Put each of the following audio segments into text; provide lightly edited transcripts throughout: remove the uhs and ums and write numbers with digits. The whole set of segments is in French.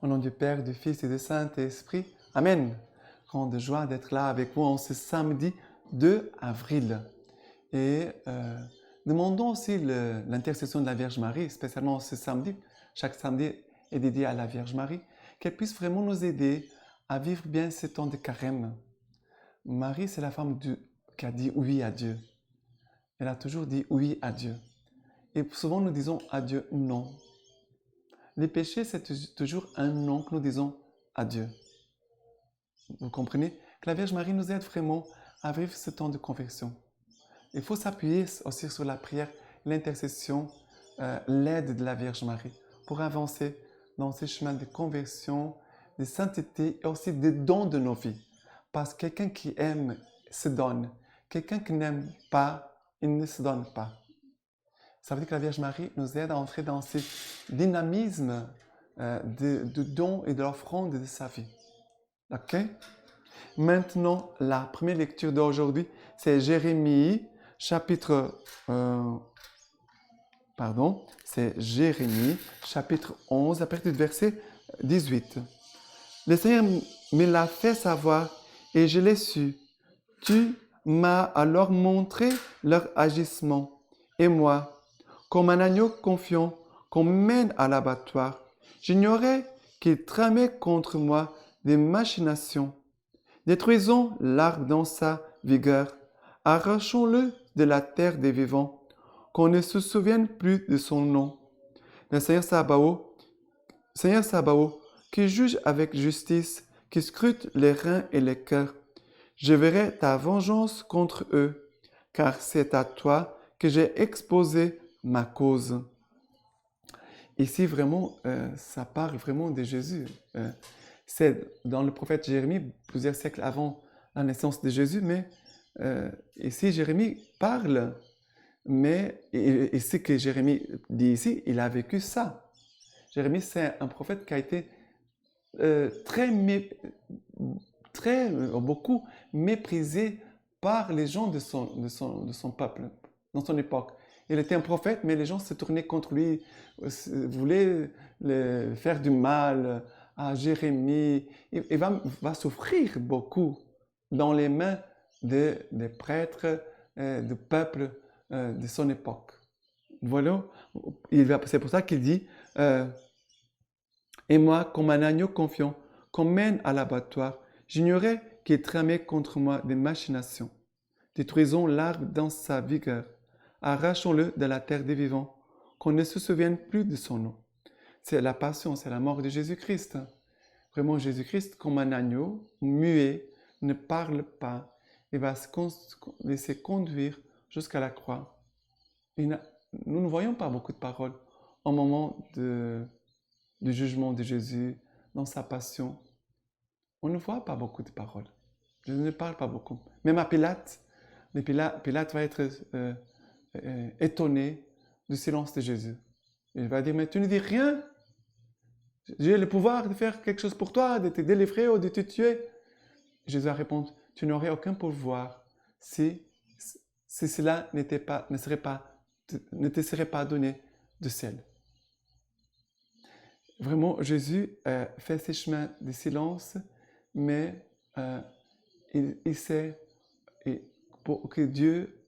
Au nom du Père, du Fils et du Saint-Esprit. Amen. Grande joie d'être là avec vous en ce samedi 2 avril. Et demandons aussi l'intercession de la Vierge Marie, spécialement ce samedi. Chaque samedi est dédié à la Vierge Marie, qu'elle puisse vraiment nous aider à vivre bien ce temps de carême. Marie, c'est la femme qui a dit oui à Dieu. Elle a toujours dit oui à Dieu. Et souvent, nous disons à Dieu non. Les péchés, c'est toujours un non que nous disons à Dieu. Vous comprenez? Que la Vierge Marie nous aide vraiment à vivre ce temps de conversion. Il faut s'appuyer aussi sur la prière, l'intercession, l'aide de la Vierge Marie pour avancer dans ces chemins de conversion, de sainteté et aussi des dons de nos vies. Parce que quelqu'un qui aime se donne. Quelqu'un qui n'aime pas, il ne se donne pas. Ça veut dire que la Vierge Marie nous aide à entrer dans ce dynamisme de dons et de l'offrande de sa vie. OK? Maintenant, la première lecture d'aujourd'hui, c'est Jérémie, chapitre 11, à partir du verset 18. Le Seigneur me l'a fait savoir et je l'ai su. Tu m'as alors montré leur agissement. Et moi, comme un agneau confiant qu'on mène à l'abattoir, j'ignorais qu'ils tramaient contre moi des machinations. Détruisons l'arbre dans sa vigueur, arrachons-le de la terre des vivants, qu'on ne se souvienne plus de son nom. Le Seigneur Sabaoth, qui juge avec justice, qui scrute les reins et les cœurs, je verrai ta vengeance contre eux, car c'est à toi que j'ai exposé ma cause. Ici, vraiment, ça parle vraiment de Jésus. C'est dans le prophète Jérémie, plusieurs siècles avant la naissance de Jésus, mais ici, Jérémie parle, et ce que Jérémie dit ici, il a vécu ça. Jérémie, c'est un prophète qui a été beaucoup méprisé par les gens de son peuple, dans son époque. Il était un prophète, mais les gens se tournaient contre lui, voulaient faire du mal à Jérémie. Il va souffrir beaucoup dans les mains des prêtres, du peuple de son époque. Voilà, c'est pour ça qu'il dit et moi, comme un agneau confiant, qu'on mène à l'abattoir, j'ignorais qu'il tramait contre moi des machinations. Détruisons l'arbre dans sa vigueur, arrachons-le de la terre des vivants, qu'on ne se souvienne plus de son nom. C'est la passion, c'est la mort de Jésus-Christ. Vraiment, Jésus-Christ, comme un agneau, muet, ne parle pas. Il va se laisser conduire jusqu'à la croix. Nous ne voyons pas beaucoup de paroles au moment du jugement de Jésus, dans sa passion. On ne voit pas beaucoup de paroles. Jésus ne parle pas beaucoup. Même à Pilate, Pilate va être étonné du silence de Jésus. Il va dire, mais tu ne dis rien. J'ai le pouvoir de faire quelque chose pour toi, de te délivrer ou de te tuer. Jésus va répondre, tu n'aurais aucun pouvoir si cela ne te serait pas donné de ciel. Vraiment, Jésus fait ses chemins de silence, mais il sait que Dieu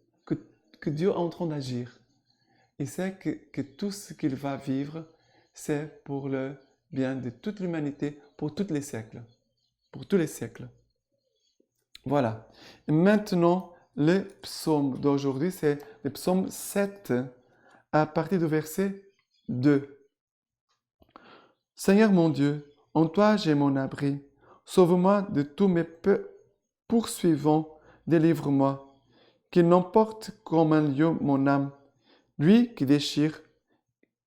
est en train d'agir. Il sait que tout ce qu'il va vivre, c'est pour le bien de toute l'humanité, pour tous les siècles. Pour tous les siècles. Voilà. Et maintenant, le psaume d'aujourd'hui, c'est le psaume 7, à partir du verset 2. Seigneur mon Dieu, en toi j'ai mon abri. Sauve-moi de tous mes poursuivants, délivre-moi. Qu'il n'emporte comme un lion mon âme, lui qui déchire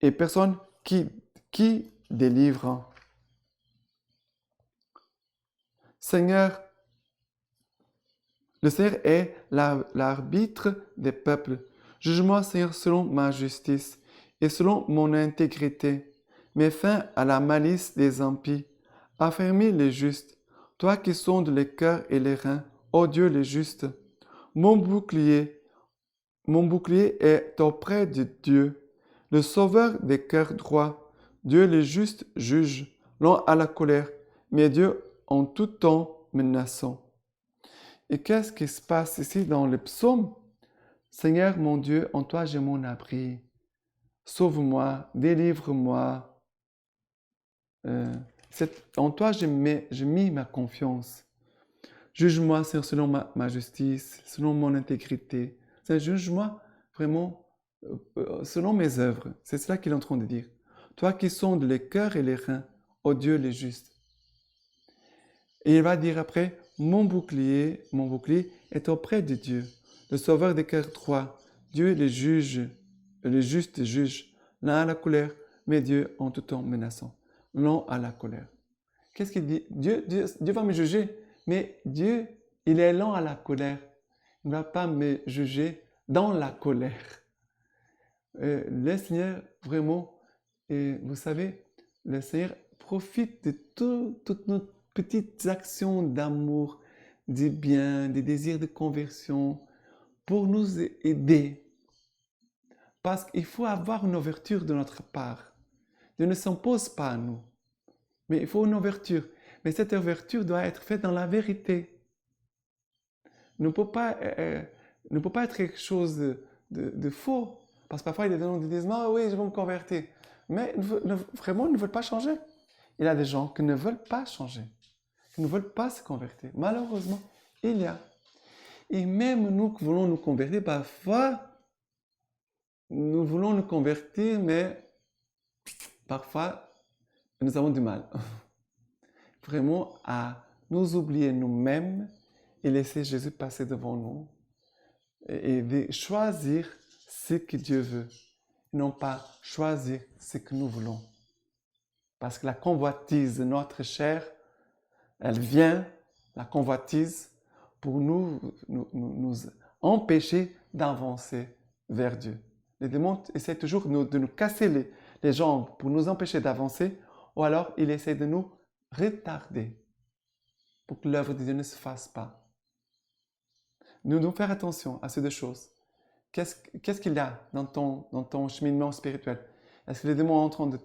et personne qui délivre. Seigneur, le Seigneur est l'arbitre des peuples. Juge-moi, Seigneur, selon ma justice et selon mon intégrité. Mets fin à la malice des impies. Affermis les justes. Toi qui sondes les cœurs et les reins, ô Dieu les justes. Mon bouclier est auprès de Dieu, le sauveur des cœurs droits. Dieu les justes juge. lent à la colère, mais Dieu en tout temps menaçant. Et qu'est-ce qui se passe ici dans le psaume? Seigneur mon Dieu, en toi j'ai mon abri. Sauve-moi, délivre-moi. En toi j'ai mis ma confiance. Juge-moi selon ma justice, selon mon intégrité. Juge-moi vraiment selon mes œuvres. C'est cela qu'il est en train de dire. Toi qui sondes les cœurs et les reins, ô Dieu les justes. Et il va dire après, mon bouclier est auprès de Dieu, le sauveur des cœurs droits. Dieu les juge, les justes juge, lent à la colère, mais Dieu en tout temps menaçant. Lent à la colère. Qu'est-ce qu'il dit? Dieu va me juger, mais Dieu, il est lent à la colère. Il ne va pas me juger dans la colère. Le Seigneur, vraiment, vous savez, le Seigneur profite de toutes nos petites actions d'amour, du bien, des désirs de conversion pour nous aider. Parce qu'il faut avoir une ouverture de notre part. Dieu ne s'impose pas à nous, mais il faut une ouverture. Mais cette ouverture doit être faite dans la vérité. Ne peut pas être quelque chose de faux. Parce que parfois, il y a des gens qui disent « Ah oui, je vais me convertir ». Mais vraiment, ils ne veulent pas changer. Il y a des gens qui ne veulent pas changer, qui ne veulent pas se convertir. Malheureusement, il y a. Et même nous qui voulons nous convertir, parfois, nous voulons nous convertir, mais parfois, nous avons du mal. Vraiment à nous oublier nous-mêmes et laisser Jésus passer devant nous et de choisir ce que Dieu veut, non pas choisir ce que nous voulons. Parce que la convoitise de notre chair, elle vient, la convoitise, pour nous empêcher d'avancer vers Dieu. Les démons essaient toujours de nous casser les jambes pour nous empêcher d'avancer, ou alors ils essaient de nous retarder pour que l'œuvre de Dieu ne se fasse pas. Nous devons faire attention à ces deux choses. Qu'est-ce qu'il y a dans ton cheminement spirituel? Est-ce que les démons sont en train de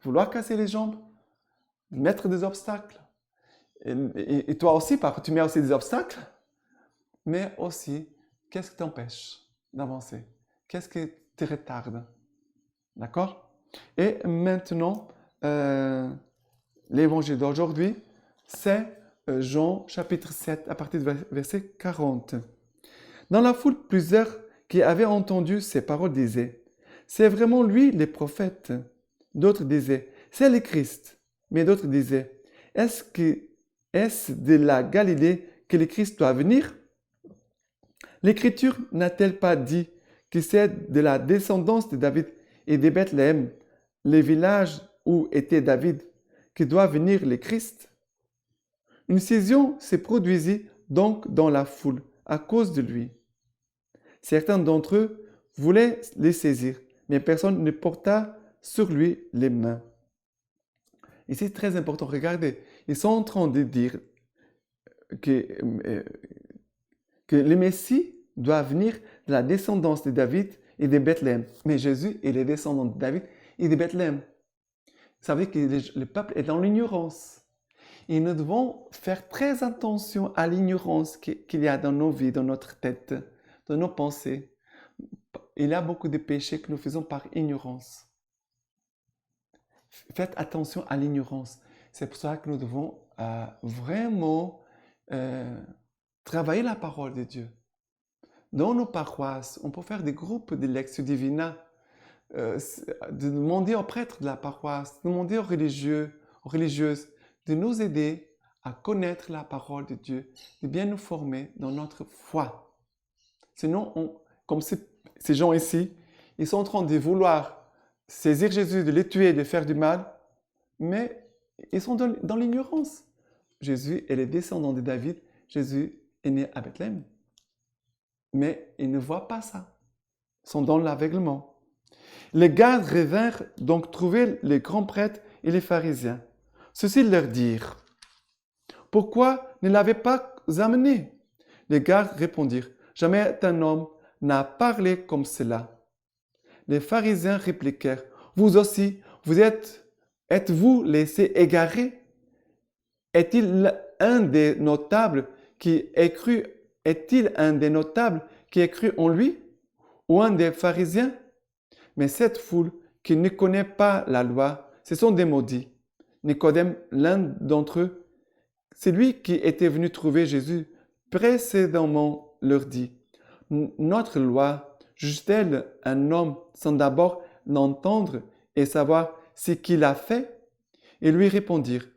vouloir casser les jambes, de mettre des obstacles? Et toi aussi, tu mets aussi des obstacles, mais aussi, qu'est-ce qui t'empêche d'avancer? Qu'est-ce qui te retarde? D'accord? Et maintenant, l'évangile d'aujourd'hui, c'est Jean chapitre 7, à partir du verset 40. Dans la foule, plusieurs qui avaient entendu ces paroles disaient, « C'est vraiment lui, les prophètes. » D'autres disaient, « C'est le Christ. » Mais d'autres disaient, « Est-ce de la Galilée que le Christ doit venir? L'Écriture n'a-t-elle pas dit que c'est de la descendance de David et de Bethléem, le village où était David, que doit venir le Christ? » Une scission se produisit donc dans la foule à cause de lui. Certains d'entre eux voulaient les saisir, mais personne ne porta sur lui les mains. Ici, c'est très important. Regardez, ils sont en train de dire que le Messie doit venir de la descendance de David et de Bethléem. Mais Jésus est le descendant de David et de Bethléem. Ça veut dire que le peuple est dans l'ignorance. Et nous devons faire très attention à l'ignorance qu'il y a dans nos vies, dans notre tête, dans nos pensées. Il y a beaucoup de péchés que nous faisons par ignorance. Faites attention à l'ignorance. C'est pour ça que nous devons vraiment travailler la parole de Dieu. Dans nos paroisses, on peut faire des groupes de lectio divina, de demander aux prêtres de la paroisse, de demander aux religieux, aux religieuses, de nous aider à connaître la parole de Dieu, de bien nous former dans notre foi. Sinon, comme ces gens ici, ils sont en train de vouloir saisir Jésus, de le tuer, de faire du mal, mais ils sont dans l'ignorance. Jésus est le descendant de David, Jésus est né à Bethléem. Mais ils ne voient pas ça. Ils sont dans l'aveuglement. Les gardes revinrent donc trouver les grands prêtres et les pharisiens. Ceux-ci leur dirent, « Pourquoi ne l'avez pas amené ?» Les gardes répondirent, « Jamais un homme n'a parlé comme cela. » Les pharisiens répliquèrent, « Vous aussi, vous êtes êtes-vous laissé égarer? Est-il un des notables qui ait cru, est-il un des notables qui ait cru en lui? Ou un des pharisiens? Mais cette foule qui ne connaît pas la loi, ce sont des maudits. Nicodème, l'un d'entre eux, c'est lui qui était venu trouver Jésus, précédemment leur dit, notre loi juge-t-elle un homme sans d'abord l'entendre et savoir ce qu'il a fait? Ils lui répondirent,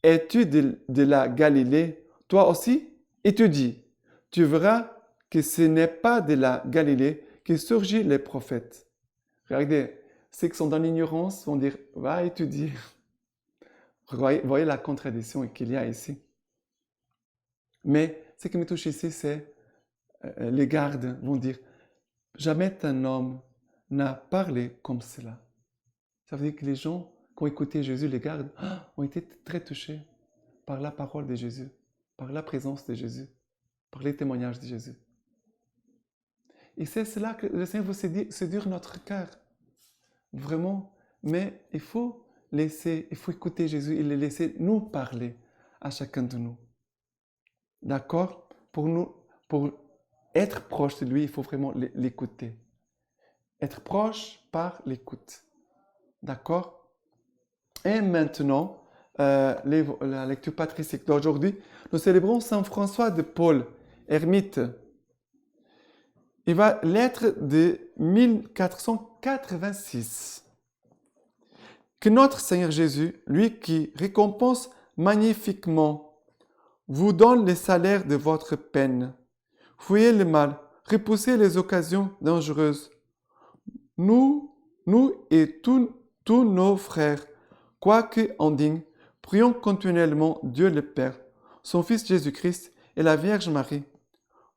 es-tu de la Galilée, toi aussi? Et tu dis, tu verras que ce n'est pas de la Galilée que surgit les prophètes. Regardez, ceux qui sont dans l'ignorance vont dire, va étudier. Voyez la contradiction qu'il y a ici. Mais ce qui me touche ici, c'est les gardes vont dire, jamais un homme n'a parlé comme cela. Ça veut dire que les gens qui ont écouté Jésus, les gardes, ont été très touchés par la parole de Jésus, par la présence de Jésus, par les témoignages de Jésus. Et c'est cela que le Seigneur veut séduire notre cœur. Vraiment. Mais il faut écouter Jésus et le laisser nous parler à chacun de nous. D'accord? Pour être proche de lui, il faut vraiment l'écouter. Être proche par l'écoute. D'accord? Et maintenant, la lecture patristique d'aujourd'hui, nous célébrons Saint François de Paul, ermite. Il va l'être de 1486. Que notre Seigneur Jésus, lui qui récompense magnifiquement, vous donne le salaire de votre peine. Fuyez le mal, repoussez les occasions dangereuses. Nous et tous nos frères, quoique indignes, prions continuellement Dieu le Père, son Fils Jésus-Christ et la Vierge Marie,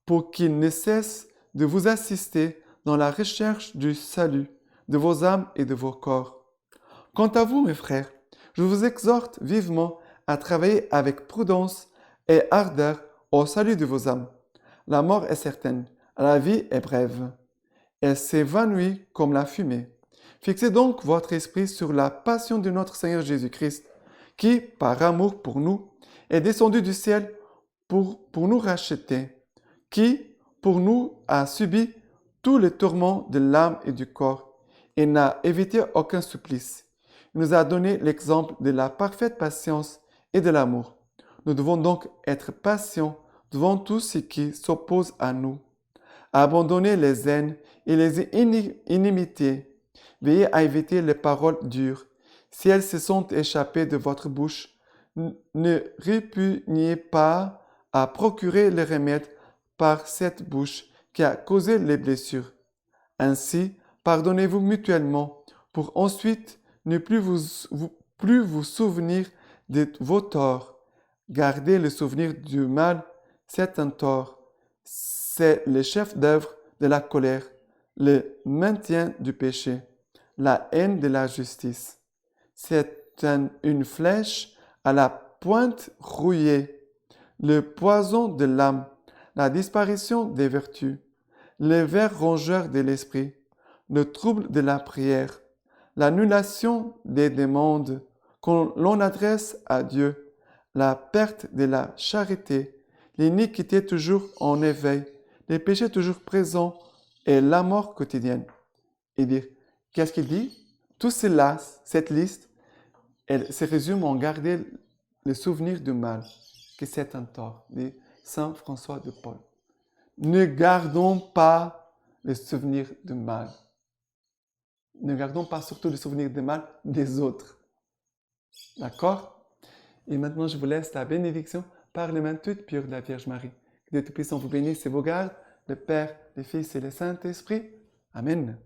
pour qu'ils ne cessent de vous assister dans la recherche du salut de vos âmes et de vos corps. Quant à vous, mes frères, je vous exhorte vivement à travailler avec prudence et ardeur au salut de vos âmes. La mort est certaine, la vie est brève. Elle s'évanouit comme la fumée. Fixez donc votre esprit sur la passion de notre Seigneur Jésus-Christ, qui, par amour pour nous, est descendu du ciel pour nous racheter, qui, pour nous, a subi tous les tourments de l'âme et du corps, et n'a évité aucun supplice. Il nous a donné l'exemple de la parfaite patience et de l'amour. Nous devons donc être patients devant tout ce qui s'oppose à nous. Abandonnez les haines et les inimitiés. Veillez à éviter les paroles dures. Si elles se sont échappées de votre bouche, ne répugnez pas à procurer le remède par cette bouche qui a causé les blessures. Ainsi, pardonnez-vous mutuellement pour ensuite ne plus vous souvenir de vos torts. Garder le souvenir du mal, c'est un tort. C'est le chef d'œuvre de la colère, le maintien du péché, la haine de la justice. C'est une flèche à la pointe rouillée, le poison de l'âme, la disparition des vertus, le ver rongeur de l'esprit, le trouble de la prière, l'annulation des demandes que l'on adresse à Dieu, la perte de la charité, l'iniquité toujours en éveil, les péchés toujours présents et la mort quotidienne. Et dire, qu'est-ce qu'il dit? Tout cela, cette liste, elle se résume en garder le souvenir du mal, que c'est un tort, dit Saint François de Paul. Ne gardons pas le souvenir du mal. Ne gardons pas surtout le souvenir du mal des autres. D'accord? Et maintenant, je vous laisse la bénédiction par les mains toutes pures de la Vierge Marie. Que Dieu Tout-Puissant vous bénisse et vous garde, le Père, le Fils et le Saint-Esprit. Amen.